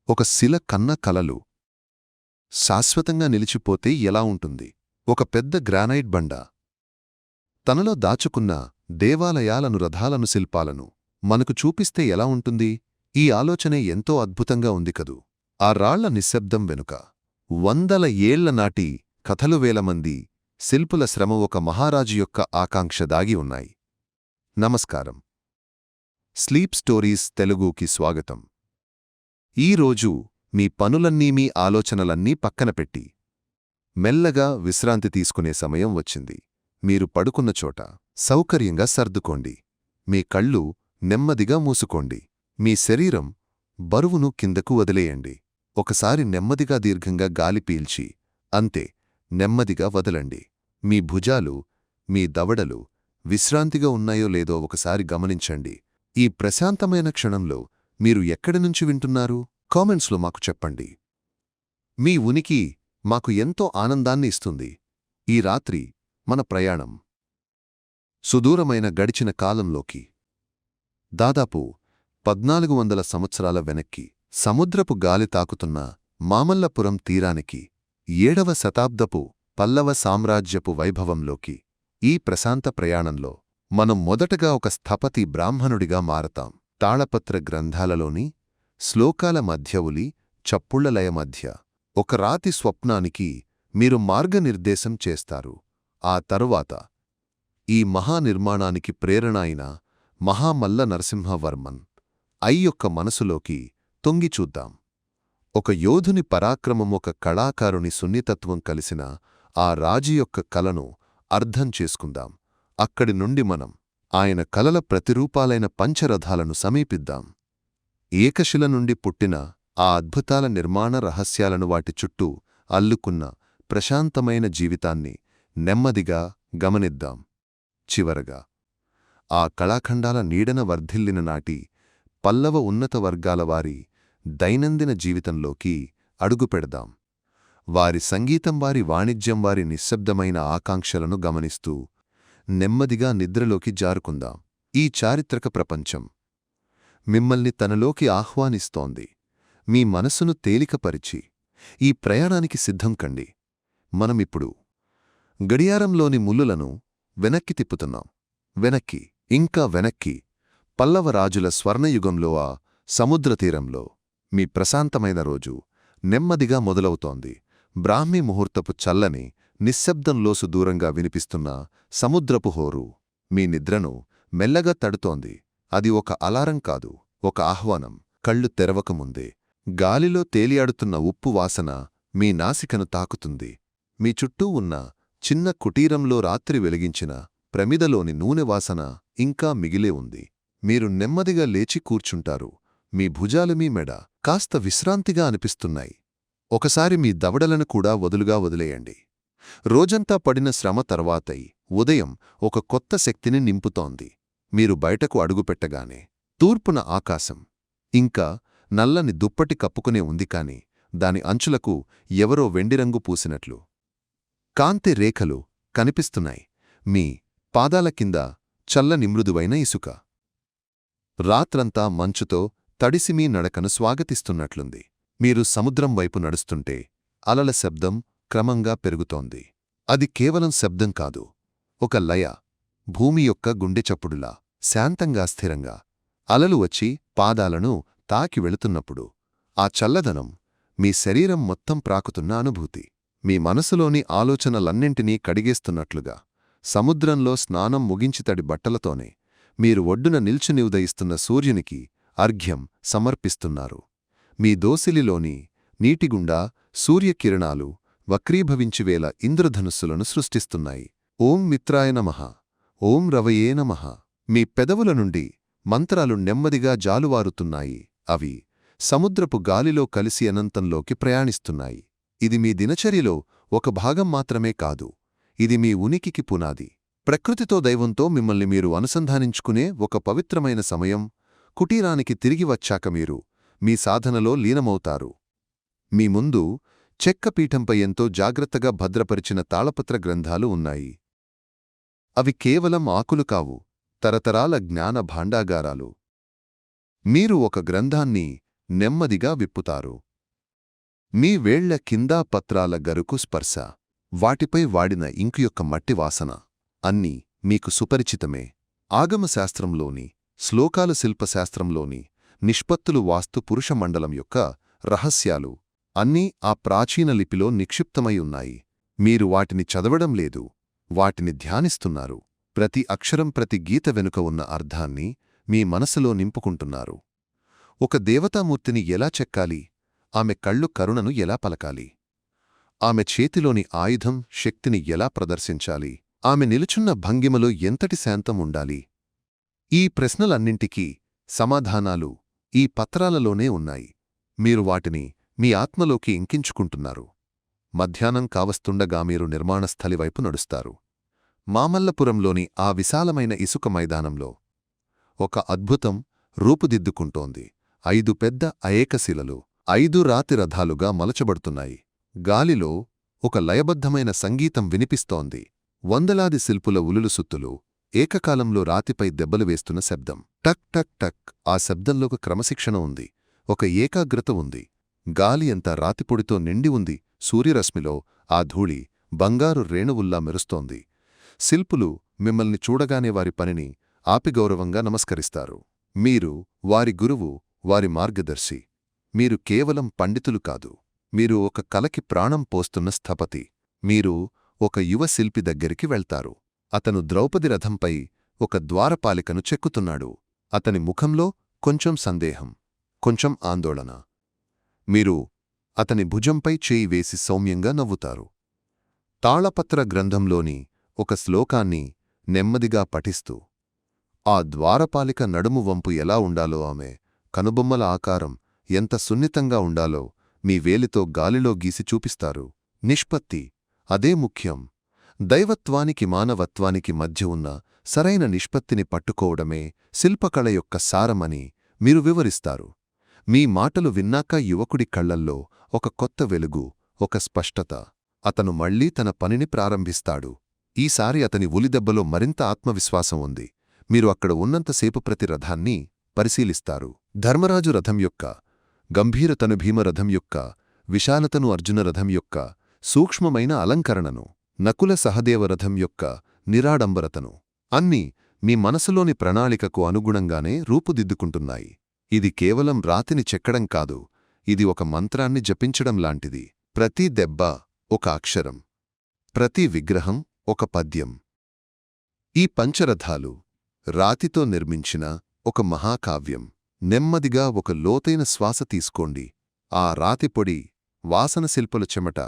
ఒక శిల కన్న కలలు శాశ్వతంగా నిలిచిపోతే ఎలా ఉంటుంది? ఒక పెద్ద గ్రానైట్ బండ తనలో దాచుకున్న దేవాలయాలను, రథాలను, శిల్పాలను మనకు చూపిస్తే ఎలా ఉంటుంది? ఈ ఆలోచనే ఎంతో అద్భుతంగా ఉంది కదూ. ఆ రాళ్ల నిశ్శబ్దం వెనుక వందల ఏళ్ల నాటి కథలు, వేలమంది శిల్పుల శ్రమ, ఒక మహారాజు యొక్క ఆకాంక్ష దాగి ఉన్నాయి. నమస్కారం. స్లీప్ స్టోరీస్ తెలుగుకి స్వాగతం. ఈరోజు మీ పనులన్నీ, మీ ఆలోచనలన్నీ పక్కనపెట్టి మెల్లగా విశ్రాంతి తీసుకునే సమయం వచ్చింది. మీరు పడుకున్న చోట సౌకర్యంగా సర్దుకోండి. మీ కళ్ళు నెమ్మదిగా మూసుకోండి. మీ శరీరం బరువును కిందకు వదిలేయండి. ఒకసారి నెమ్మదిగా దీర్ఘంగా గాలి పీల్చి అంతే నెమ్మదిగా వదలండి. మీ భుజాలు, మీ దవడలు విశ్రాంతిగా ఉన్నాయో లేదో ఒకసారి గమనించండి. ఈ ప్రశాంతమైన క్షణంలో మీరు ఎక్కడి నుంచి వింటున్నారు? కామెంట్స్లో మాకు చెప్పండి. మీ ఉనికి మాకు ఎంతో ఆనందాన్ని ఇస్తుంది. ఈ రాత్రి మన ప్రయాణం సుదూరమైన గడిచిన కాలంలోకి, దాదాపు 1400 సంవత్సరాల వెనక్కి, సముద్రపు గాలి తాకుతున్న మామల్లపురం తీరానికి, 7వ శతాబ్దపు పల్లవ సామ్రాజ్యపు వైభవంలోకి. ఈ ప్రశాంత ప్రయాణంలో మనం మొదటగా ఒక స్థపతి బ్రాహ్మణుడిగా మారతాం. తాళపత్ర గ్రంథాలలోని శ్లోకాల మధ్యవులి చప్పుళ్లలయ మధ్య ఒక రాతి స్వప్నానికి మీరు మార్గనిర్దేశం చేస్తారు. ఆ తరువాత ఈ మహానిర్మాణానికి ప్రేరణ అయిన మహామల్ల నరసింహవర్మన్ యొక్క మనసులోకి తొంగిచూద్దాం. ఒక యోధుని పరాక్రమం, ఒక కళాకారుని సున్నితత్వం కలిసిన ఆ రాజు యొక్క కలను అర్థం చేసుకుందాం. అక్కడి నుండి మనం ఆయన కలల ప్రతిరూపాలైన పంచరథాలను సమీపిద్దాం. ఏకశిల నుండి పుట్టిన ఆ అద్భుతాల నిర్మాణ రహస్యాలను, వాటి చుట్టూ అల్లుకున్న ప్రశాంతమైన జీవితాన్ని నెమ్మదిగా గమనిద్దాం. చివరగా ఆ కళాఖండాల నీడన వర్ధిల్లిన నాటి పల్లవ ఉన్నత వర్గాల వారి దైనందిన జీవితంలోకి అడుగుపెడదాం. వారి సంగీతం, వారి వాణిజ్యం, వారి నిశ్శబ్దమైన ఆకాంక్షలను గమనిస్తూ నెమ్మదిగా నిద్రలోకి జారుకుందాం. ఈ చారిత్రక ప్రపంచం మిమ్మల్ని తనలోకి ఆహ్వానిస్తోంది. మీ మనసును తేలికపరిచి ఈ ప్రయాణానికి సిద్ధం కండి. మనమిప్పుడు గడియారంలోని ముల్లులను వెనక్కి తిప్పుతున్నాం. వెనక్కి, ఇంకా వెనక్కి, పల్లవ రాజుల స్వర్ణయుగంలో, ఆ సముద్రతీరంలో. మీ ప్రశాంతమైన రోజు నెమ్మదిగా మొదలవుతోంది. బ్రాహ్మీ ముహూర్తపు చల్లని నిశ్శబ్దంలో సుదూరంగా వినిపిస్తున్న సముద్రపు హోరు మీ నిద్రను మెల్లగా తడుతోంది. అది ఒక అలారం కాదు, ఒక ఆహ్వానం. కళ్ళు తెరవకముందే గాలిలో తేలియాడుతున్న ఉప్పు వాసన మీ నాసికను తాకుతుంది. మీ చుట్టూ ఉన్న చిన్న కుటీరంలో రాత్రి వెలిగించిన ప్రమిదలోని నూనె వాసన ఇంకా మిగిలే ఉంది. మీరు నెమ్మదిగా లేచి కూర్చుంటారు. మీ భుజాలు, మీ మెడ కాస్త విశ్రాంతిగా అనిపిస్తున్నాయి. ఒకసారి మీ దవడలను కూడా వదిలేయండి. రోజంతా పడిన శ్రమ తర్వాతై ఉదయం ఒక కొత్త శక్తిని నింపుతోంది. మీరు బయటకు అడుగుపెట్టగానే తూర్పున ఆకాశం ఇంకా నల్లని దుప్పటి కప్పుకునే ఉంది, కాని దాని అంచులకు ఎవరో వెండిరంగు పూసినట్లు కాంతి రేఖలు కనిపిస్తున్నాయి. మీ పాదాల కింద చల్లని మృదువైన ఇసుక రాత్రంతా మంచుతో తడిసి మీ నడకను స్వాగతిస్తున్నట్లుంది. మీరు సముద్రం వైపు నడుస్తుంటే అలల శబ్దం క్రమంగా పెరుగుతోంది. అది కేవలం శబ్దం కాదు, ఒక లయ, భూమి యొక్క గుండె చప్పుడులా, శాంతంగా, స్థిరంగా. అలలు వచ్చి పాదాలను తాకి వెళుతున్నప్పుడు ఆ చల్లదనం మీ శరీరం మొత్తం ప్రాకుతున్న అనుభూతి. మీ మనసులోని ఆలోచనలన్నింటినీ కడిగేస్తున్నట్లుగా. సముద్రంలో స్నానం ముగించి తడి బట్టలతోనే మీరు ఒడ్డున నిల్చుని ఉదయిస్తున్న సూర్యునికి అర్ఘ్యం సమర్పిస్తున్నారు. మీ దోసిలిలోని నీటిగుండా సూర్యకిరణాలు వక్రీభవించివేల ఇంద్రధనుస్సులను సృష్టిస్తున్నాయి. ఓం మిత్రాయ నమః, ఓం రవయే నమః. మీ పెదవుల నుండి మంత్రాలు నెమ్మదిగా జాలువారుతున్నాయి. అవి సముద్రపు గాలిలో కలిసి అనంతంలోకి ప్రయాణిస్తున్నాయి. ఇది మీ దినచర్యలో ఒక భాగం మాత్రమే కాదు, ఇది మీ ఉనికికి పునాది. ప్రకృతితో, దైవంతో మిమ్మల్ని మీరు అనుసంధానించుకునే ఒక పవిత్రమైన సమయం. కుటీరానికి తిరిగి వచ్చాక మీరు మీ సాధనలో లీనమవుతారు. మీ ముందు చెక్కపీఠంపై ఎంతో జాగ్రత్తగా భద్రపరిచిన తాళపత్ర గ్రంథాలు ఉన్నాయి. అవి కేవలం ఆకులు కావు, తరతరాల జ్ఞాన భాండాగారాలు. మీరు ఒక గ్రంథాన్ని నెమ్మదిగా విప్పుతారు. మీ వేళ్ల కింద పత్రాల గరుకు స్పర్శ, వాటిపై వాడిన ఇంకు యొక్క మట్టి వాసన అన్నీ మీకు సుపరిచితమే. ఆగమశాస్త్రంలోని శ్లోకాలు, శిల్పశాస్త్రంలోని నిష్పత్తులు, వాస్తు పురుషమండలం యొక్క రహస్యాలు అన్నీ ఆ ప్రాచీన లిపిలో నిక్షిప్తమై ఉన్నాయి. మీరు వాటిని చదవడం లేదు, వాటిని ధ్యానిస్తున్నారు. ప్రతి అక్షరం, ప్రతి గీత వెనుక ఉన్న అర్థాన్ని మీ మనసులో నింపుకుంటున్నారు. ఒక దేవతామూర్తిని ఎలా చెక్కాలి? ఆమె కళ్ళు కరుణను ఎలా పలకాలి? ఆమె చేతిలోని ఆయుధం శక్తిని ఎలా ప్రదర్శించాలి? ఆమె నిలుచున్న భంగిమలో ఎంతటి శాంతం ఉండాలి? ఈ ప్రశ్నలన్నింటికీ సమాధానాలు ఈ పత్రాలలోనే ఉన్నాయి. మీరు వాటిని మీ ఆత్మలోకి ఇంకించుకుంటున్నారు. మధ్యాహ్నం కావస్తుండగా మీరు నిర్మాణస్థలివైపు నడుస్తారు. మామల్లపురంలోని ఆ విశాలమైన ఇసుక మైదానంలో ఒక అద్భుతం రూపుదిద్దుకుంటోంది. 5 పెద్ద అయేకశిలలు 5 రాతి రథాలుగా మలచబడుతున్నాయి. గాలిలో ఒక లయబద్ధమైన సంగీతం వినిపిస్తోంది. వందలాది శిల్పుల ఉలులుసుత్తులు ఏకకాలంలో రాతిపై దెబ్బలు వేస్తున్న శబ్దం. టక్ టక్ టక్. ఆ శబ్దంలో ఒక క్రమశిక్షణ ఉంది, ఒక ఏకాగ్రత ఉంది. గాలి అంతా రాతిపొడితో నిండి ఉంది. సూర్యరశ్మిలో ఆ ధూళి బంగారు రేణువుల్లా మెరుస్తోంది. శిల్పులు మిమ్మల్ని చూడగానే వారి పనిని ఆపి గౌరవంగా నమస్కరిస్తారు. మీరు వారి గురువు, వారి మార్గదర్శి. మీరు కేవలం పండితులు కాదు, మీరు ఒక కలకి ప్రాణం పోస్తున్న స్థపతి. మీరు ఒక యువ శిల్పి దగ్గరికి వెళ్తారు. అతను ద్రౌపది రథంపై ఒక ద్వారపాలికను చెక్కుతున్నాడు. అతని ముఖంలో కొంచెం సందేహం, కొంచెం ఆందోళన. మీరు అతని భుజంపై చేయి వేసి సౌమ్యంగా నవ్వుతారు. తాళపత్ర గ్రంథంలోని ఒక శ్లోకాన్ని నెమ్మదిగా పఠిస్తూ, ఆ ద్వారపాలిక నడుము వంపు ఎలా ఉండాలో, ఆమె కనుబొమ్మల ఆకారం ఎంత సున్నితంగా ఉండాలో మీ వేలితో గాలిలో గీసి చూపిస్తారు. నిష్పత్తి అదే ముఖ్యం. దైవత్వానికి మానవత్వానికి మధ్య ఉన్న సరైన నిష్పత్తిని పట్టుకోవడమే శిల్పకళ యొక్క సారమని మీరు వివరిస్తారు. మీ మాటలు విన్నాక యువకుడి కళ్లల్లో ఒక కొత్త వెలుగు, ఒక స్పష్టత. అతను మళ్లీ తన పనిని ప్రారంభిస్తాడు. ఈసారి అతని ఉలిదెబ్బలో మరింత ఆత్మవిశ్వాసం ఉంది. మీరు అక్కడ ఉన్నంతసేపు ప్రతి రథాన్ని పరిశీలిస్తారు. ధర్మరాజు రథం యొక్క గంభీరతను, భీమరథం యొక్క విశాలతను, అర్జున రథం యొక్క సూక్ష్మమైన అలంకరణను, నకుల సహదేవ రథం యొక్క నిరాడంబరతను అన్నీ మీ మనసులోని ప్రణాళికకు అనుగుణంగానే రూపుదిద్దుకుంటున్నాయి. ఇది కేవలం రాతిని చెక్కడం కాదు, ఇది ఒక మంత్రాన్ని జపించడం లాంటిది. ప్రతి దెబ్బ ఒక అక్షరం, ప్రతి విగ్రహం ఒక పద్యం. ఈ పంచరథాలు రాతితో నిర్మించిన ఒక మహాకావ్యం. నెమ్మదిగా ఒక లోతైన శ్వాస తీసుకోండి. ఆ రాతిపొడి, వాసన, శిల్పుల చెమట,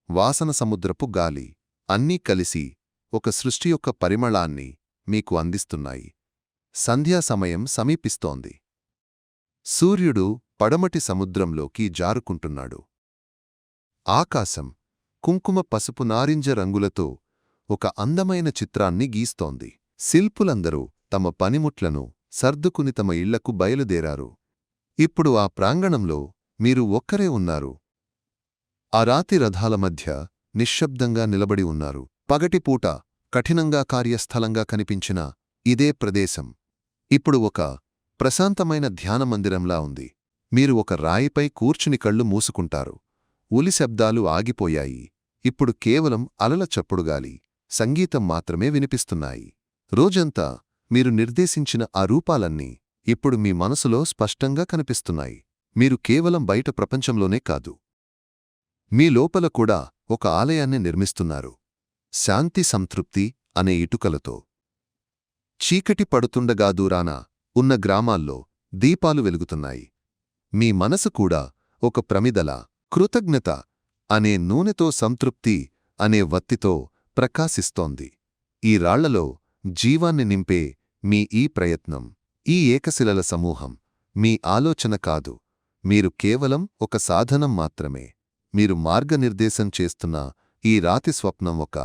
వాసన, సముద్రపు గాలి అన్నీ కలిసి ఒక సృష్టి యొక్క పరిమళాన్ని మీకు అందిస్తున్నాయి. సంధ్యా సమయం సమీపిస్తోంది. సూర్యుడు పడమటి సముద్రంలోకి జారుకుంటున్నాడు. ఆకాశం కుంకుమ, పసుపు, నారింజ రంగులతో ఒక అందమైన చిత్రాన్ని గీస్తోంది. శిల్పులందరూ తమ పనిముట్లను సర్దుకుని తమ ఇళ్లకు బయలుదేరారు. ఇప్పుడు ఆ ప్రాంగణంలో మీరు ఒక్కరే ఉన్నారు. ఆ రాతి రథాల మధ్య నిశ్శబ్దంగా నిలబడి ఉన్నారు. పగటిపూట కఠినంగా కార్యస్థలంగా కనిపించిన ఇదే ప్రదేశం ఇప్పుడు ఒక ప్రశాంతమైన ధ్యానమందిరంలా ఉంది. మీరు ఒక రాయిపై కూర్చుని కళ్ళు మూసుకుంటారు. ఉలి శబ్దాలు ఆగిపోయాయి. ఇప్పుడు కేవలం అలల చప్పుడుగాలి, సంగీతం మాత్రమే వినిపిస్తున్నాయి. రోజంతా మీరు నిర్దేశించిన ఆ రూపాలన్నీ ఇప్పుడు మీ మనసులో స్పష్టంగా కనిపిస్తున్నాయి. మీరు కేవలం బయట ప్రపంచంలోనే కాదు, మీ లోపల కూడా ఒక ఆలయాన్ని నిర్మిస్తున్నారు. శాంతి, సంతృప్తి అనే ఇటుకలతో. చీకటి పడుతుండగా దూరాన ఉన్న గ్రామాల్లో దీపాలు వెలుగుతున్నాయి. మీ మనసు కూడా ఒక ప్రమిదల, కృతజ్ఞత అనే నూనెతో, సంతృప్తి అనే వత్తితో ప్రకాశిస్తోంది. ఈ రాళ్లలో జీవాన్ని నింపే మీ ఈ ప్రయత్నం, ఈ ఏకశిలల సమూహం మీ ఆలోచన కాదు, మీరు కేవలం ఒక సాధనం మాత్రమే. మీరు మార్గనిర్దేశం చేస్తున్న ఈ రాతి స్వప్నం ఒక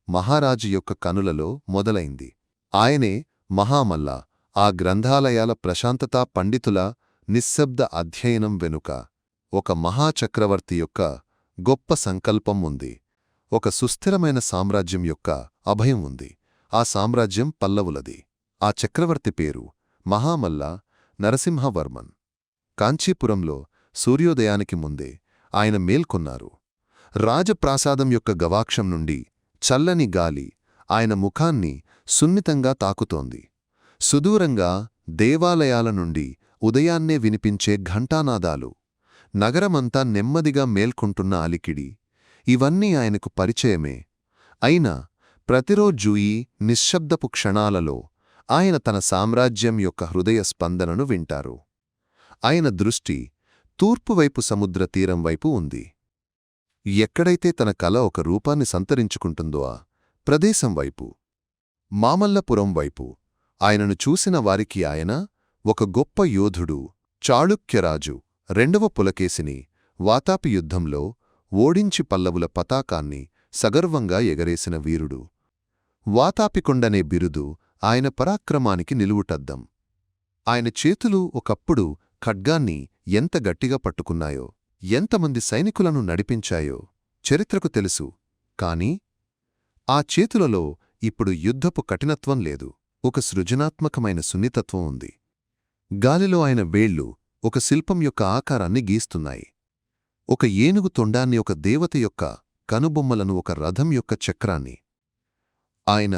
మహారాజు యొక్క కనులలో మొదలైంది. ఆయనే మహామల్ల. ఆ గ్రంథాలయాల ప్రశాంతత, పండితుల నిశ్శబ్ద అధ్యయనం వెనుక ఒక మహాచక్రవర్తి యొక్క గొప్ప సంకల్పం ఉంది. ఒక సుస్థిరమైన సామ్రాజ్యం యొక్క అభయం ఉంది. ఆ సామ్రాజ్యం పల్లవులది. ఆ చక్రవర్తి పేరు మహామల్ల నరసింహవర్మన్. కాంచీపురంలో సూర్యోదయానికి ముందే ఆయన మేల్కొన్నారు. రాజప్రాసాదం యొక్క గవాక్షం నుండి చల్లని గాలి ఆయన ముఖాన్ని సున్నితంగా తాకుతోంది. సుదూరంగా దేవాలయాల నుండి ఉదయాన్నే వినిపించే ఘంటానాదాలు, నగరమంతా నెమ్మదిగా మేల్కొంటున్న అలికిడి, ఇవన్నీ ఆయనకు పరిచయమే. అయినా ప్రతిరోజూ ఈ నిశ్శబ్దపు క్షణాలలో ఆయన తన సామ్రాజ్యం యొక్క హృదయ స్పందనను వింటారు. ఆయన దృష్టి తూర్పువైపు సముద్ర తీరం వైపు ఉంది. ఎక్కడైతే తన కల ఒక రూపాన్ని సంతరించుకుంటుందో ఆ ప్రదేశం వైపు, మామల్లపురం వైపు ఆయనను చూసిన వారికి ఆయన ఒక గొప్ప యోధుడు, చాళుక్యరాజు రెండవ పులకేశిని వాతాపి యుద్ధంలో ఓడించి పల్లవుల పతాకాన్ని సగర్వంగా ఎగరేసిన వీరుడు. వాతాపికొండనే బిరుదు ఆయన పరాక్రమానికి నిలువుటద్దం. ఆయన చేతులు ఒకప్పుడు ఖడ్గాన్ని ఎంత గట్టిగా పట్టుకున్నాయో, ఎంతమంది సైనికులను నడిపించాయో చరిత్రకు తెలుసు. కాని ఆ చేతులలో ఇప్పుడు యుద్ధపు కఠినత్వం లేదు, ఒక సృజనాత్మకమైన సున్నితత్వం ఉంది. గాలిలో ఆయన వేళ్లు ఒక శిల్పం యొక్క ఆకారాన్ని గీస్తున్నాయి. ఒక ఏనుగు తొండాన్ని, ఒక దేవత యొక్క కనుబొమ్మలను, ఒక రథం యొక్క చక్రాన్ని. ఆయన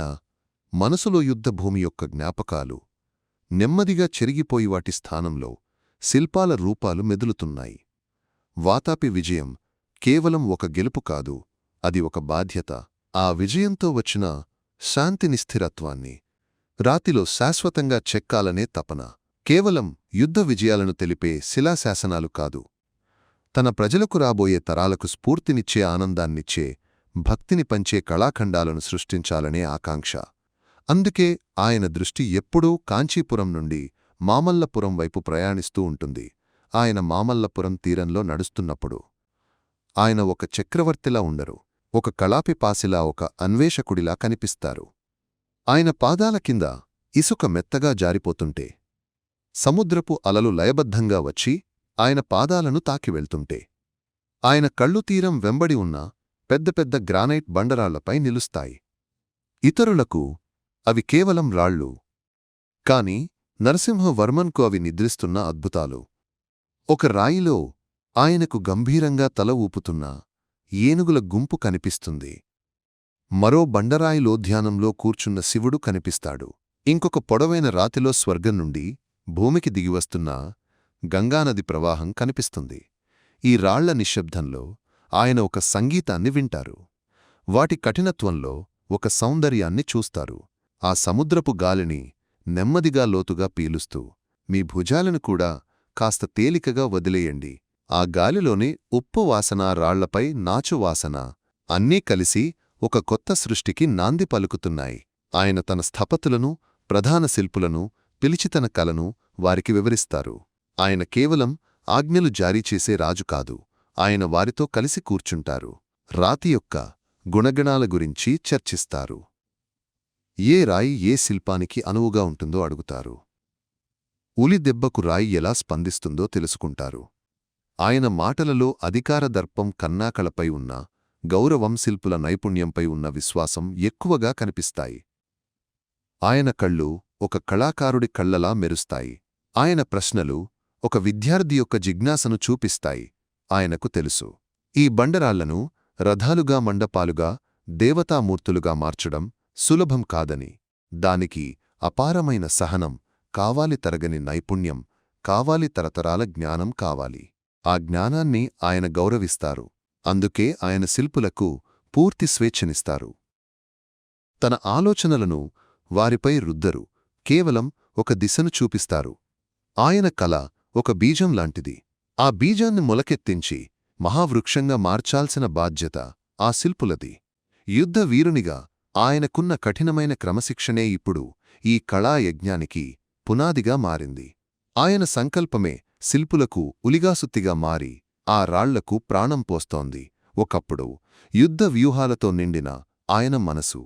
మనసులో యుద్ధభూమి యొక్క జ్ఞాపకాలు నెమ్మదిగా చెరిగిపోయి వాటి స్థానంలో శిల్పాల రూపాలు మెదులుతున్నాయి. వాతాపి విజయం కేవలం ఒక గెలుపు కాదు, అది ఒక బాధ్యత. ఆ విజయంతో వచ్చిన శాంతిని, స్థిరత్వాన్ని రాతిలో శాశ్వతంగా చెక్కాలనే తపన. కేవలం యుద్ధ విజయాలను తెలిపే శిలాశాసనాలు కాదు, తన ప్రజలకు రాబోయే తరాలకు స్ఫూర్తినిచ్చే, ఆనందాన్నిచ్చే, భక్తిని పంచే కళాఖండాలను సృష్టించాలనే ఆకాంక్ష. అందుకే ఆయన దృష్టి ఎప్పుడూ కాంచీపురం నుండి మామల్లపురం వైపు ప్రయాణిస్తూ ఉంటుంది. ఆయన మామల్లపురం తీరంలో నడుస్తున్నప్పుడు ఆయన ఒక చక్రవర్తిలా ఉండరు, ఒక కళాపిపాసిలా, ఒక అన్వేషకుడిలా కనిపిస్తారు. ఆయన పాదాల కింద ఇసుక మెత్తగా జారిపోతుంటే, సముద్రపు అలలు లయబద్ధంగా వచ్చి ఆయన పాదాలను తాకివెళ్తుంటే, ఆయన కళ్ళు తీరం వెంబడి ఉన్న పెద్ద పెద్ద గ్రానైట్ బండరాళ్లపై నిలుస్తాయి. ఇతరులకు అవి కేవలం రాళ్ళు, కాని నరసింహవర్మన్కు అవి నిద్రిస్తున్న అద్భుతాలు. ఒక రాయిలో ఆయనకు గంభీరంగా తల ఊపుతున్న ఏనుగుల గుంపు కనిపిస్తుంది. మరో బండరాయిలో ధ్యానంలో కూర్చున్న శివుడు కనిపిస్తాడు. ఇంకొక పొడవైన రాతిలో స్వర్గం నుండి భూమికి దిగివస్తున్న గంగానది ప్రవాహం కనిపిస్తుంది. ఈ రాళ్ల నిశ్శబ్దంలో ఆయన ఒక సంగీతాన్ని వింటారు. వాటి కఠినత్వంలో ఒక సౌందర్యాన్ని చూస్తారు. ఆ సముద్రపు గాలిని నెమ్మదిగా లోతుగా పీలుస్తూ, మీ భుజాలను కూడా కాస్త తేలికగా వదిలేయండి. ఆ గాలిలోని ఉప్పు వాసన, రాళ్లపై నాచువాసన అన్నీ కలిసి ఒక కొత్త సృష్టికి నాంది పలుకుతున్నాయి. ఆయన తన స్థపతులను, ప్రధాన శిల్పులను పిలిచి తన కలను వారికి వివరిస్తారు. ఆయన కేవలం ఆజ్ఞలు జారీ చేసే రాజు కాదు, ఆయన వారితో కలిసి కూర్చుంటారు. రాతి యొక్క గుణగణాల గురించి చర్చిస్తారు. ఏ రాయి ఏ శిల్పానికి అనువుగా ఉంటుందో అడుగుతారు. ఉలి దెబ్బకు రాయి ఎలా స్పందిస్తుందో తెలుసుకుంటారు. ఆయన మాటలలో అధికార దర్పం, కన్నాకళపై ఉన్న గౌరవం, శిల్పుల నైపుణ్యంపై ఉన్న విశ్వాసం ఎక్కువగా కనిపిస్తాయి. ఆయన కళ్ళు ఒక కళాకారుడి కళ్లలా మెరుస్తాయి. ఆయన ప్రశ్నలు ఒక విద్యార్థి యొక్క జిజ్ఞాసను చూపిస్తాయి. ఆయనకు తెలుసు, ఈ బండరాళ్లను రథాలుగా, మండపాలుగా, దేవతామూర్తులుగా మార్చడం సులభం కాదని. దానికి అపారమైన సహనం కావాలి, తరగని నైపుణ్యం కావాలి, తరతరాల జ్ఞానం కావాలి. ఆ జ్ఞానాన్ని ఆయన గౌరవిస్తారు. అందుకే ఆయన శిల్పులకు పూర్తి స్వేచ్ఛనిస్తారు. తన ఆలోచనలను వారిపై రుద్దరు, కేవలం ఒక దిశను చూపిస్తారు. ఆయన కళ ఒక బీజం లాంటిది. ఆ బీజాన్ని మొలకెత్తించి మహావృక్షంగా మార్చాల్సిన బాధ్యత ఆ శిల్పులది. యుద్ధ వీరునిగా ఆయనకున్న కఠినమైన క్రమశిక్షణే ఇప్పుడు ఈ కళాయజ్ఞానికి పునాదిగా మారింది. ఆయన సంకల్పమే శిల్పులకు ఉలిగాసుత్తిగా మారి ఆ రాళ్లకు ప్రాణం పోస్తోంది. ఒకప్పుడు యుద్ధ వ్యూహాలతో నిండిన ఆయన మనసు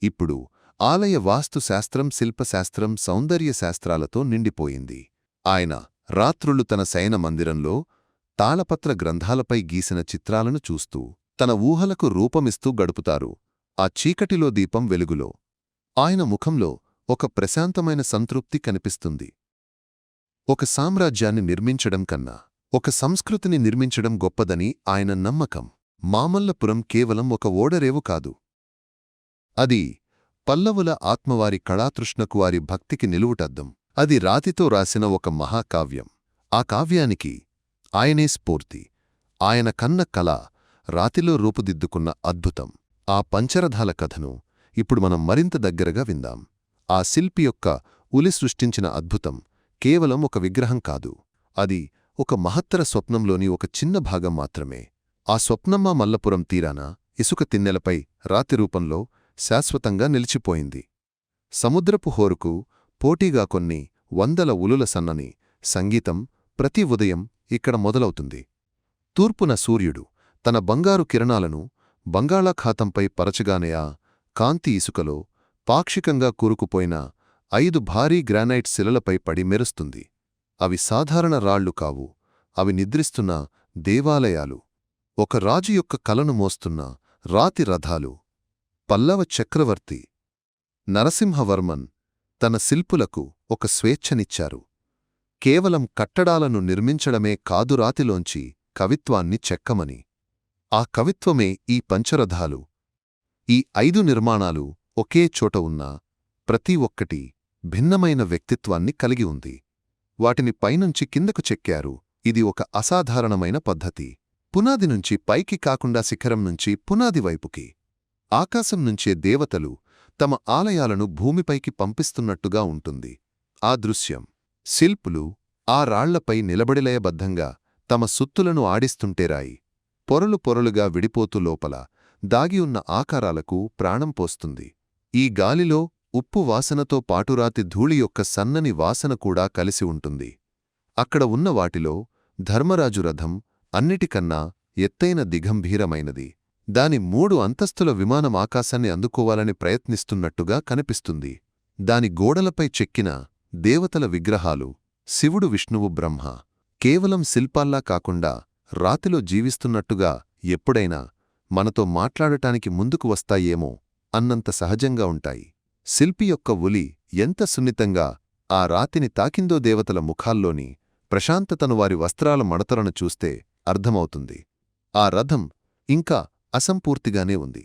ఇప్పుడు ఆలయ వాస్తుశాస్త్రం, శిల్పశాస్త్రం, సౌందర్యశాస్త్రాలతో నిండిపోయింది. ఆయన రాత్రులు తన శయన మందిరంలో తాళపత్ర గ్రంథాలపై గీసిన చిత్రాలను చూస్తూ తన ఊహలకు రూపమిస్తూ గడుపుతారు. ఆ చీకటిలో దీపం వెలుగులో ఆయన ముఖంలో ఒక ప్రశాంతమైన సంతృప్తి కనిపిస్తుంది. ఒక సామ్రాజ్యాన్ని నిర్మించడం కన్నా ఒక సంస్కృతిని నిర్మించడం గొప్పదని ఆయన నమ్మకం. మామల్లపురం కేవలం ఒక ఓడరేవు కాదు. అది పల్లవుల ఆత్మవారి కళాతృష్ణకు వారి భక్తికి నిలువుటద్దం. అది రాతితో రాసిన ఒక మహాకావ్యం. ఆ కావ్యానికి ఆయనే స్ఫూర్తి. ఆయన కన్న కళ రాతిలో రూపుదిద్దుకున్న అద్భుతం. ఆ పంచరథాల కథను ఇప్పుడు మనం మరింత దగ్గరగా విందాం. ఆ శిల్పి యొక్క ఉలి సృష్టించిన అద్భుతం కేవలం ఒక విగ్రహం కాదు. అది ఒక మహత్తర స్వప్నంలోని ఒక చిన్న భాగం మాత్రమే. ఆ స్వప్నమ్మా మల్లపురం తీరాన ఇసుక తిన్నెలపై రాతి రూపంలో శాశ్వతంగా నిలిచిపోయింది. సముద్రపు హోరుకు పోటీగా కొన్ని వందల ఉలుల సన్నని సంగీతం ప్రతి ఉదయం ఇక్కడ మొదలవుతుంది. తూర్పున సూర్యుడు తన బంగారు కిరణాలను బంగాళాఖాతంపై పరచగానే ఆ కాంతి ఇసుకలో పాక్షికంగా కూరుకుపోయిన 5 భారీ గ్రానైట్ శిలలపై పడి మెరుస్తుంది. అవి సాధారణ రాళ్లు కావు. అవి నిద్రిస్తున్న దేవాలయాలు. ఒక రాజు యొక్క కలను మోస్తున్న రాతి రథాలు. పల్లవ చక్రవర్తి నరసింహవర్మన్ తన శిల్పులకు ఒక స్వేచ్ఛనిచ్చారు. కేవలం కట్టడాలను నిర్మించడమే కాదు, రాతిలోంచి కవిత్వాన్ని చెక్కమని. ఆ కవిత్వమే ఈ పంచరథాలు. ఈ 5 నిర్మాణాలు ఒకే చోట ఉన్నా ప్రతి ఒక్కటి భిన్నమైన వ్యక్తిత్వాన్ని కలిగి ఉంది. వాటిని పైనుంచి కిందకు చెక్కారు. ఇది ఒక అసాధారణమైన పద్ధతి. పునాది నుంచి పైకి కాకుండా శిఖరం నుంచి పునాది వైపుకి. ఆకాశం నుంచే దేవతలు తమ ఆలయాలను భూమిపైకి పంపిస్తున్నట్టుగా ఉంటుంది ఆ దృశ్యం. శిల్పులు ఆ రాళ్లపై నిలబడిలయబద్ధంగా తమ సుత్తులను ఆడిస్తుంటేరాయి పొరలు పొరలుగా విడిపోతూ లోపల దాగి ఉన్న ఆకారాలకు ప్రాణం పోస్తుంది. ఈ గాలిలో ఉప్పు వాసనతో పాటురాతి ధూళి యొక్క సన్నని వాసన కూడా కలిసి ఉంటుంది. అక్కడ ఉన్న వాటిలో ధర్మరాజు రథం అన్నిటికన్నా ఎత్తైన దిగంభీరమైనది. దాని 3 అంతస్తుల విమానం ఆకాశాన్ని అందుకోవాలని ప్రయత్నిస్తున్నట్టుగా కనిపిస్తుంది. దాని గోడలపై చెక్కిన దేవతల విగ్రహాలు శివుడు, విష్ణువు, బ్రహ్మ కేవలం శిల్పాల్లా కాకుండా రాతిలో జీవిస్తున్నట్టుగా ఎప్పుడైనా మనతో మాట్లాడటానికి ముందుకు వస్తాయేమో అన్నంత సహజంగా ఉంటాయి. శిల్పి యొక్క ఉలి ఎంత సున్నితంగా ఆ రాతిని తాకిందో దేవతల ముఖాల్లోని ప్రశాంతతను, వారి వస్త్రాల మడతలను చూస్తే అర్థమవుతుంది. ఆ రథం ఇంకా అసంపూర్తిగానే ఉంది.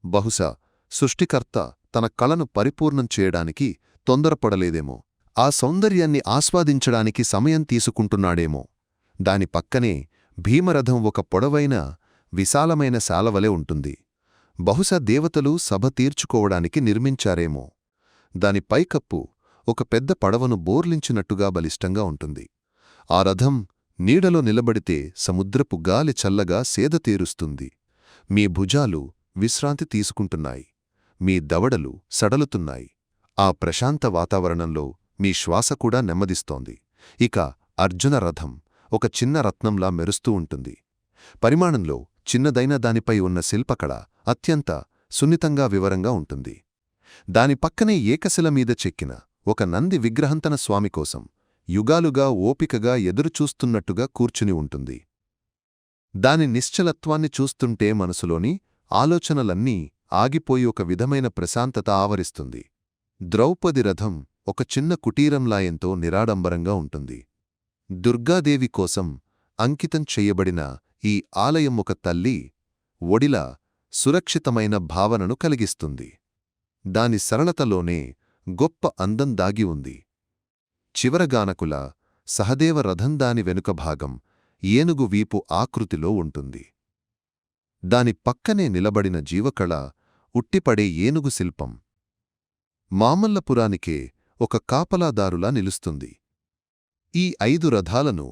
బహుశా సృష్టికర్త తన కళను పరిపూర్ణం చేయడానికి తొందరపడలేదేమో. ఆ సౌందర్యాన్ని ఆస్వాదించడానికి సమయం తీసుకుంటున్నాడేమో. దాని పక్కనే భీమరథం ఒక పొడవైన విశాలమైన శాలవలే ఉంటుంది. బహుశా దేవతలు సభ తీర్చుకోవడానికి నిర్మించారేమో. దాని పైకప్పు ఒక పెద్ద పడవను బోర్లించినట్టుగా బలిష్టంగా ఉంటుంది. ఆ రథం నీడలో నిలబడితే సముద్రపు గాలి చల్లగా సేద తీరుస్తుంది. మీ భుజాలు విశ్రాంతి తీసుకుంటున్నాయి. మీ దవడలు సడలుతున్నాయి. ఆ ప్రశాంత వాతావరణంలో మీ శ్వాస కూడా నెమ్మదిస్తోంది. ఇక అర్జున రథం ఒక చిన్న రత్నంలా మెరుస్తూ ఉంటుంది. పరిమాణంలో చిన్నదైన దానిపై ఉన్న శిల్పకళ అత్యంత సున్నితంగా వివరంగా ఉంటుంది. దాని పక్కనే ఏకశిల మీద చెక్కిన ఒక నంది విగ్రహం తన స్వామి కోసం యుగాలుగా ఓపికగా ఎదురుచూస్తున్నట్టుగా కూర్చుని ఉంటుంది. దాని నిశ్చలత్వాన్ని చూస్తుంటే మనసులోని ఆలోచనలన్నీ ఆగిపోయి ఒక విధమైన ప్రశాంతత ఆవరిస్తుంది. ద్రౌపది రథం ఒక చిన్న కుటీరంలా ఎంతో నిరాడంబరంగా ఉంటుంది. దుర్గాదేవి కోసం అంకితం చెయ్యబడిన ఈ ఆలయం ఒక తల్లి ఒడిలా సురక్షితమైన భావనను కలిగిస్తుంది. దాని సరళతలోనే గొప్ప అందం దాగి ఉంది. చివరగానకుల సహదేవ రథం దాని వెనుక భాగం ఏనుగు వీపు ఆకృతిలో ఉంటుంది. దాని పక్కనే నిలబడిన జీవకళ ఉట్టిపడే ఏనుగు శిల్పం మామల్లపురానికే ఒక కాపలాదారులా నిలుస్తుంది. ఈ 5 రథాలను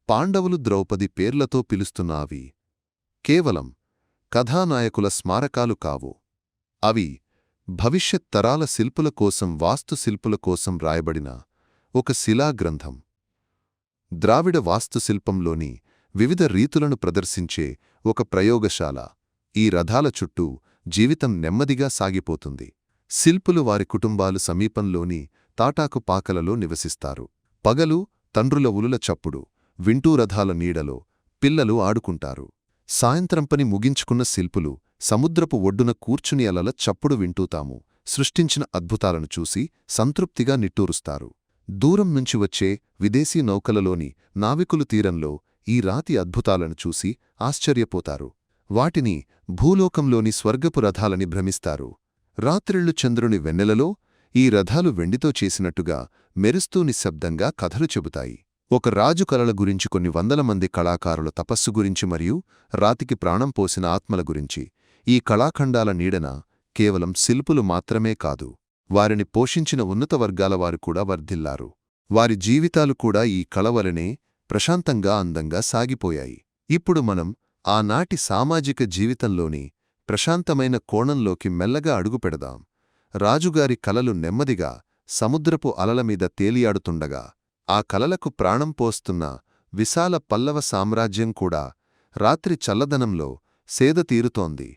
పాండవులు, ద్రౌపది పేర్లతో పిలుస్తున్నావి కేవలం కథానాయకుల స్మారకాలు కావు. అవి భవిష్యత్ తరాల శిల్పుల కోసం, వాస్తుశిల్పుల కోసం రాయబడిన ఒక శిలాగ్రంథం. ద్రావిడ వాస్తుశిల్పంలోని వివిధ రీతులను ప్రదర్శించే ఒక ప్రయోగశాల. ఈ రథాల చుట్టూ జీవితం నెమ్మదిగా సాగిపోతుంది. శిల్పులు, వారి కుటుంబాలు సమీపంలోని తాటాకు పాకలలో నివసిస్తారు. పగలు తండ్రుల ఉలుల చప్పుడు వింటూ రథాల నీడలో పిల్లలు ఆడుకుంటారు. సాయంత్రం పని ముగించుకున్న శిల్పులు సముద్రపు ఒడ్డున కూర్చుని అలల చప్పుడు వింటూ తాము సృష్టించిన అద్భుతాలను చూసి సంతృప్తిగా నిట్టూరుస్తారు. దూరం నుంచి వచ్చే విదేశీ నౌకలలోని నావికులు తీరంలో ఈ రాతి అద్భుతాలను చూసి ఆశ్చర్యపోతారు. వాటిని భూలోకంలోని స్వర్గపు రథాలని భ్రమిస్తారు. రాత్రిళ్ళు చంద్రుని వెన్నెలలో ఈ రథాలు వెండితో చేసినట్టుగా మెరుస్తూ నిశ్శబ్దంగా కథలు చెబుతాయి. ఒక రాజు కలల గురించి, కొన్ని వందల మంది కళాకారుల తపస్సు గురించి మరియు రాతికి ప్రాణం పోసిన ఆత్మల గురించి. ఈ కళాఖండాల నీడన కేవలం శిల్పులు మాత్రమే కాదు, వారిని పోషించిన ఉన్నత వర్గాల వారు కూడా వర్ధిల్లారు. వారి జీవితాలు కూడా ఈ కళవలనే ప్రశాంతంగా, అందంగా సాగిపోయాయి. ఇప్పుడు మనం ఆనాటి సామాజిక జీవితంలోని ప్రశాంతమైన కోణంలోకి మెల్లగా అడుగుపెడదాం. రాజుగారి కలలు నెమ్మదిగా సముద్రపు అలలమీద తేలియాడుతుండగా, ఆ కలలకు ప్రాణం పోస్తున్న విశాల పల్లవ సామ్రాజ్యం కూడా రాత్రి చల్లదనంలో సేద తీరుతోంది.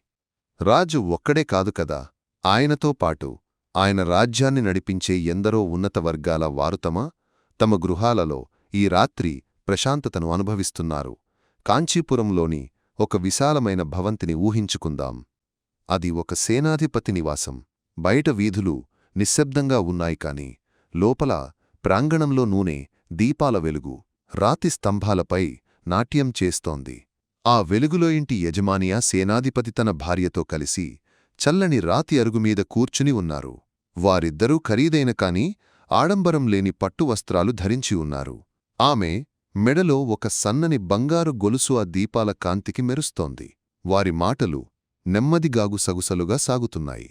రాజు ఒక్కడే కాదు కదా, ఆయనతో పాటు ఆయన రాజ్యాన్ని నడిపించే ఎందరో ఉన్నత వర్గాల వారు తమ గృహాలలో ఈ రాత్రి ప్రశాంతతను అనుభవిస్తున్నారు. కాంచీపురంలోని ఒక విశాలమైన భవంతిని ఊహించుకుందాం. అది ఒక సేనాధిపతి నివాసం. బయట వీధులు నిశ్శబ్దంగా ఉన్నాయి, కాని లోపల ప్రాంగణంలో నూనె దీపాల వెలుగు రాతి స్తంభాలపై నాట్యం చేస్తోంది. ఆ వెలుగులో ఇంటి యజమానియా సేనాధిపతి తన భార్యతో కలిసి చల్లని రాతి అరుగుమీద కూర్చుని ఉన్నారు. వారిద్దరూ ఖరీదైన కాని ఆడంబరం లేని పట్టు వస్త్రాలు ధరించి ఉన్నారు. ఆమె మెడలో ఒక సన్నని బంగారు గొలుసు ఆ దీపాల కాంతికి మెరుస్తోంది. వారి మాటలు నెమ్మదిగాగు సగుసలుగా సాగుతున్నాయి.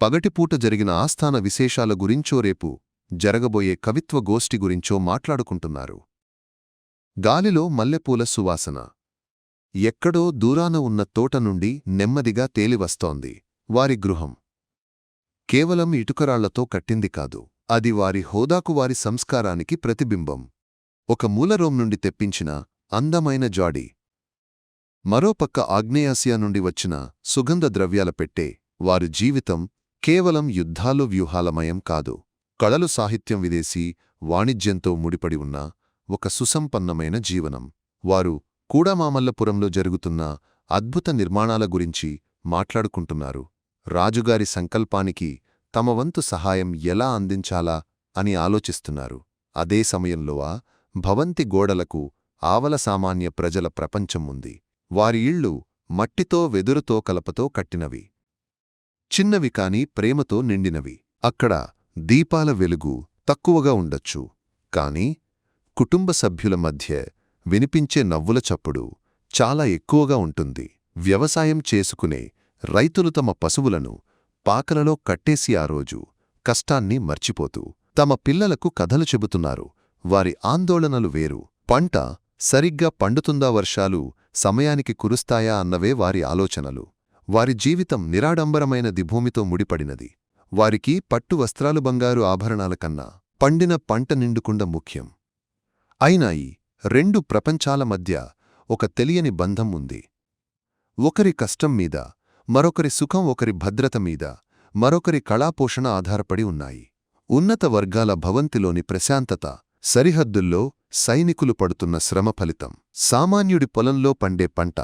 పగటిపూట జరిగిన ఆస్థాన విశేషాల గురించో, రేపు జరగబోయే కవిత్వ గోష్ఠి గురించో మాట్లాడుకుంటున్నారు. గాలిలో మల్లెపూల సువాసన ఎక్కడో దూరాన ఉన్న తోట నుండి నెమ్మదిగా తేలివస్తోంది. వారి గృహం కేవలం ఇటుకరాళ్లతో కట్టింది కాదు, అది వారి హోదాకు, వారి సంస్కారానికి ప్రతిబింబం. ఒక మూలరోం నుండి తెప్పించిన అందమైన జాడీ, మరోపక్క ఆగ్నేయాసియా నుండి వచ్చిన సుగంధ ద్రవ్యాల పెట్టె. వారి జీవితం కేవలం యుద్ధాలు, వ్యూహాలమయం కాదు. కళలు, సాహిత్యం, విదేశీ వాణిజ్యంతో ముడిపడి ఉన్న ఒక సుసంపన్నమైన జీవనం. వారు కూడామామల్లపురంలో జరుగుతున్న అద్భుత నిర్మాణాల గురించి మాట్లాడుకుంటున్నారు. రాజుగారి సంకల్పానికి తమ వంతు సహాయం ఎలా అందించాలా అని ఆలోచిస్తున్నారు. అదే సమయంలో ఆ భవంతి గోడలకు ఆవల సామాన్య ప్రజల ప్రపంచం ఉంది. వారి ఇళ్ళు మట్టితో, వెదురుతో, కలపతో కట్టినవి. చిన్నవి కాని ప్రేమతో నిండినవి. అక్కడ దీపాల వెలుగు తక్కువగా ఉండొచ్చు, కాని కుటుంబ సభ్యుల మధ్య వినిపించే నవ్వుల చప్పుడు చాలా ఎక్కువగా ఉంటుంది. వ్యవసాయం చేసుకునే రైతులు తమ పశువులను పాకలలో కట్టేసి ఆ రోజు కష్టాన్ని మర్చిపోతూ తమ పిల్లలకు కథలు చెబుతున్నారు. వారి ఆందోళనలు వేరు. పంట సరిగ్గా పండుతుందా, వర్షాలు సమయానికి కురుస్తాయా అన్నవే వారి ఆలోచనలు. వారి జీవితం నిరాడంబరమైనది, భూమితో ముడిపడినది. వారికి పట్టు వస్త్రాలు, బంగారు ఆభరణాల కన్నా పండిన పంట నిండుకుండ ముఖ్యం. అయినా ఈ రెండు ప్రపంచాల మధ్య ఒక తెలియని బంధం ఉంది. ఒకరి కష్టం మీద మరొకరి సుఖం, ఒకరి భద్రత మీద మరొకరి కళాపోషణ ఆధారపడి ఉన్నాయి. ఉన్నత వర్గాల భవంతిలోని ప్రశాంతత సరిహద్దుల్లో సైనికులు పడుతున్న శ్రమ ఫలితం. సామాన్యుడి పొలంలో పండే పంట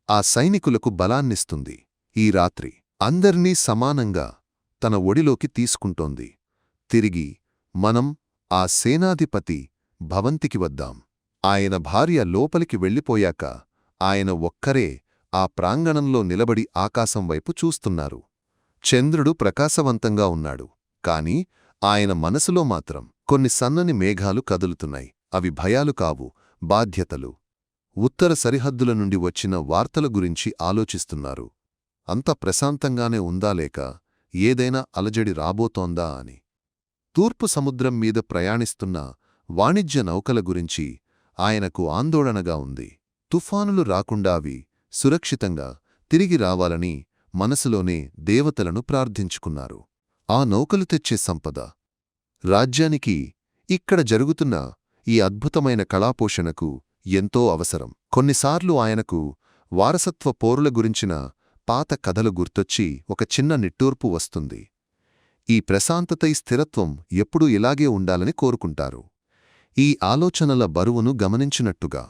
ఆ సైనికులకు బలాన్నిస్తుంది. ఈ రాత్రి అందర్నీ సమానంగా తన ఒడిలోకి తీసుకుంటోంది. తిరిగి మనం ఆ సేనాధిపతి భవంతికి వద్దాం. ఆయన భార్య లోపలికి వెళ్ళిపోయాక ఆయన ఒక్కరే ఆ ప్రాంగణంలో నిలబడి ఆకాశం వైపు చూస్తున్నారు. చంద్రుడు ప్రకాశవంతంగా ఉన్నాడు, కాని ఆయన మనసులో మాత్రం కొన్ని సన్నని మేఘాలు కదులుతున్నాయి. అవి భయాలు కావు, బాధ్యతలు. ఉత్తర సరిహద్దుల నుండి వచ్చిన వార్తల గురించి ఆలోచిస్తున్నారు. అంత ప్రశాంతంగానే ఉందా, లేక ఏదైనా అలజడి రాబోతోందా అని. తూర్పు సముద్రం మీద ప్రయాణిస్తున్న వాణిజ్య నౌకల గురించి ఆయనకు ఆందోళనగా ఉంది. తుఫానులు రాకుండా అవి సురక్షితంగా తిరిగి రావాలని మనసులోనే దేవతలను ప్రార్థించుకున్నారు. ఆ నౌకలు తెచ్చే సంపద రాజ్యానికి ఇక్కడ జరుగుతున్న ఈ అద్భుతమైన కళాపోషణకు ఎంతో అవసరం. కొన్నిసార్లు ఆయనకు వారసత్వ పోరుల గురించిన పాత కథలు గుర్తొచ్చి ఒక చిన్న నిట్టూర్పు వస్తుంది. ఈ ప్రశాంతత, ఈ స్థిరత్వం ఎప్పుడూ ఇలాగే ఉండాలని కోరుకుంటారు. ఈ ఆలోచనల బరువును గమనించినట్టుగా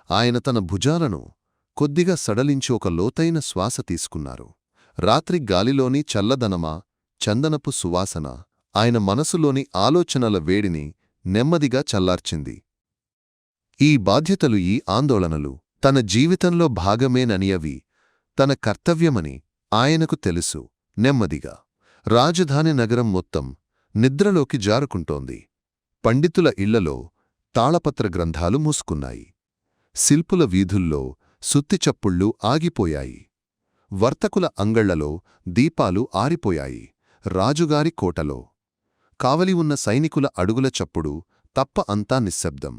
ఆయన తన భుజాలను కొద్దిగా సడలించి ఒక లోతైన శ్వాస తీసుకున్నారు. రాత్రి గాలిలోని చల్లదనమా, చందనపు సువాసన ఆయన మనసులోని ఆలోచనల వేడిని నెమ్మదిగా చల్లార్చింది. ఈ బాధ్యతలు ఈ ఆందోళనలు తన జీవితంలో భాగమేననియవి తన కర్తవ్యమని ఆయనకు తెలుసు. నెమ్మదిగా రాజధాని నగరం మొత్తం నిద్రలోకి జారుకుంటోంది. పండితుల ఇళ్లలో తాళపత్ర గ్రంథాలు మూసుకున్నాయి. శిల్పుల వీధుల్లో సుత్తిచప్పుళ్ళు ఆగిపోయాయి. వర్తకుల అంగళ్లలో దీపాలు ఆరిపోయాయి. రాజుగారి కోటలో కావలి ఉన్న సైనికుల అడుగుల చప్పుడు తప్ప అంతా నిశ్శబ్దం.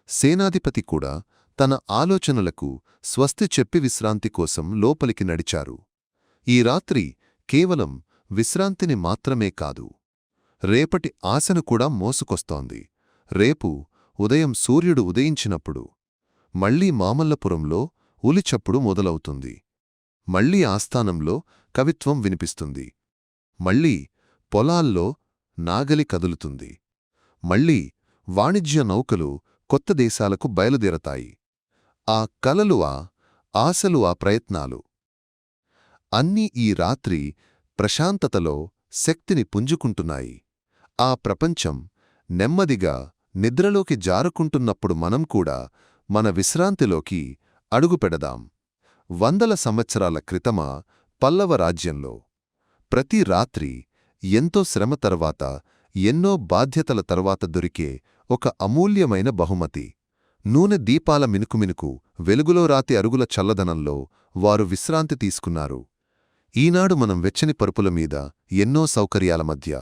సేనాధిపతి కూడా తన ఆలోచనలకు స్వస్తి చెప్పి విశ్రాంతి కోసం లోపలికి నడిచారు. ఈ రాత్రి కేవలం విశ్రాంతిని మాత్రమే కాదు, రేపటి ఆశను కూడా మోసుకొస్తోంది. రేపు ఉదయం సూర్యుడు ఉదయించినప్పుడు మళ్లీ మామల్లపురంలో ఉలిచప్పుడు మొదలవుతుంది. మళ్లీ ఆస్థానంలో కవిత్వం వినిపిస్తుంది. మళ్లీ పొలాల్లో నాగలి కదులుతుంది. మళ్లీ వాణిజ్య నౌకలు కొత్త దేశాలకు బయలుదేరతాయి. ఆ కలలు, ఆశలు, ప్రయత్నాలు అన్నీ ఈ రాత్రి ప్రశాంతతలో శక్తిని పుంజుకుంటున్నాయి. ఆ ప్రపంచం నెమ్మదిగా నిద్రలోకి జారుకుంటున్నప్పుడు మనం కూడా మన విశ్రాంతిలోకి అడుగుపెడదాం. వందల సంవత్సరాల క్రితమా పల్లవ రాజ్యంలో ప్రతి రాత్రి ఎంతో శ్రమ తర్వాత, ఎన్నో బాధ్యతల తర్వాత దొరికే ఒక అమూల్యమైన బహుమతి. నూనె దీపాల మినుకుమినుకు వెలుగులో రాతి అరుగుల చల్లదనంలో వారు విశ్రాంతి తీసుకున్నారు. ఈనాడు మనం వెచ్చని పరుపుల మీద ఎన్నో సౌకర్యాల మధ్య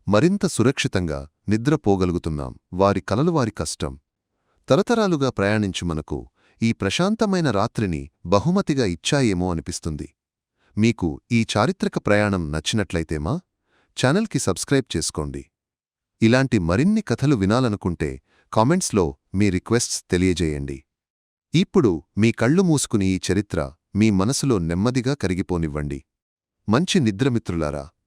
మరింత సురక్షితంగా నిద్రపోగలుగుతున్నాం. వారి కలలు, వారి కష్టం తరతరాలుగా ప్రయాణించు మనకు ఈ ప్రశాంతమైన రాత్రిని బహుమతిగా ఇచ్చాయేమో అనిపిస్తుంది. మీకు ఈ చారిత్రక ప్రయాణం నచ్చినట్లయితే మా ఛానల్కి సబ్స్క్రైబ్ చేసుకోండి. ఇలాంటి మరిన్ని కథలు వినాలనుకుంటే కామెంట్స్లో మీ రిక్వెస్ట్స్ తెలియజేయండి. ఇప్పుడు మీ కళ్ళు మూసుకుని ఈ చరిత్ర మీ మనసులో నెమ్మదిగా కరిగిపోనివ్వండి. మంచి నిద్రమిత్రులారా.